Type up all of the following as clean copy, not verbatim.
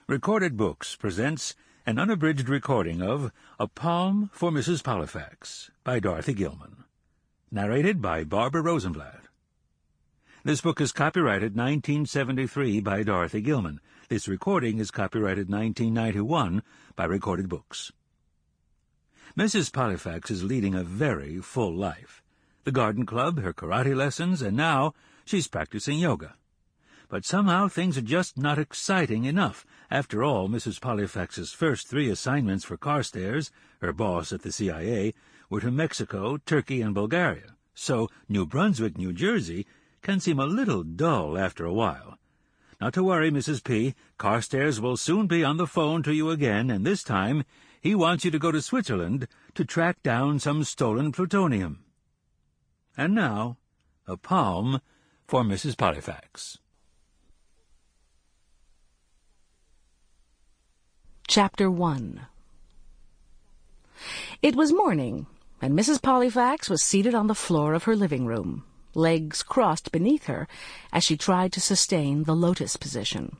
Recorded Books presents an unabridged recording of A Poem for Mrs. Pollifax by Dorothy Gilman. Narrated by Barbara Rosenblat. This book is copyrighted 1973 by Dorothy Gilman. This recording is copyrighted 1991 by Recorded Books. Mrs. Pollifax is leading a very full life. The garden club, her karate lessons, and now she's practicing yoga. But somehow things are just not exciting enough. After all, Mrs. Pollifax's first 3 assignments for Carstairs, her boss at the CIA, were to Mexico, Turkey, and Bulgaria. So New Brunswick, New Jersey, can seem a little dull after a while. Not to worry, Mrs. P. Carstairs will soon be on the phone to you again, and this time he wants you to go to Switzerland to track down some stolen plutonium. And now, a poem for Mrs. Pollifax. Chapter 1. It was morning, and Mrs. Pollifax was seated on the floor of her living room, legs crossed beneath her, as she tried to sustain the lotus position.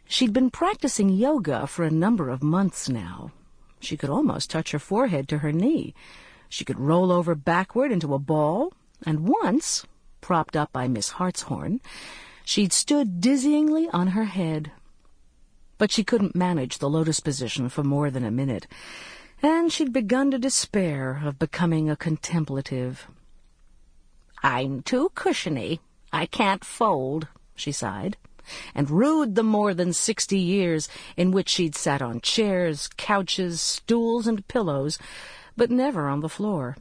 She'd been practicing yoga for a number of months now. She could almost touch her forehead to her knee. She could roll over backward into a ball, and once, propped up by Miss Hartshorn, she'd stood dizzyingly on her head. But she couldn't manage the lotus position for more than a minute, and she'd begun to despair of becoming a contemplative. "I'm too cushiony. I can't fold," she sighed, and rued the more than 60 years in which she'd sat on chairs, couches, stools, and pillows, but never on the floor.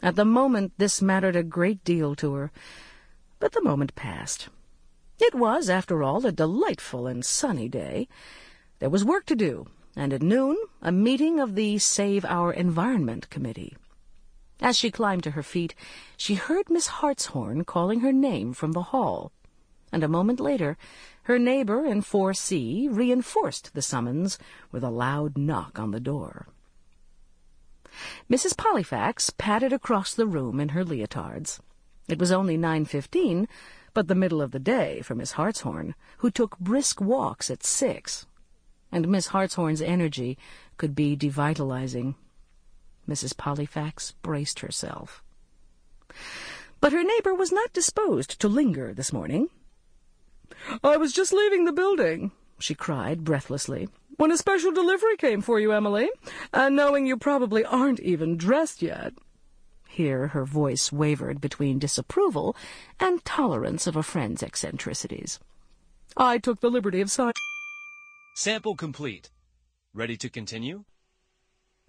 At the moment this mattered a great deal to her, but the moment passed. It was, after all, a delightful and sunny day. There was work to do, and at noon, a meeting of the Save Our Environment Committee. As she climbed to her feet, she heard Miss Hartshorn calling her name from the hall, and a moment later, her neighbor in 4C reinforced the summons with a loud knock on the door. Mrs. Pollifax padded across the room in her leotards. It was only 9:15, but the middle of the day for Miss Hartshorn, who took brisk walks at 6, and Miss Hartshorn's energy could be devitalizing. Mrs. Pollifax braced herself. But her neighbor was not disposed to linger this morning. "I was just leaving the building," she cried breathlessly, "when a special delivery came for you, Emily, and knowing you probably aren't even dressed yet." Here her voice wavered between disapproval and tolerance of a friend's eccentricities. "I took the liberty of signing." Sample complete. Ready to continue?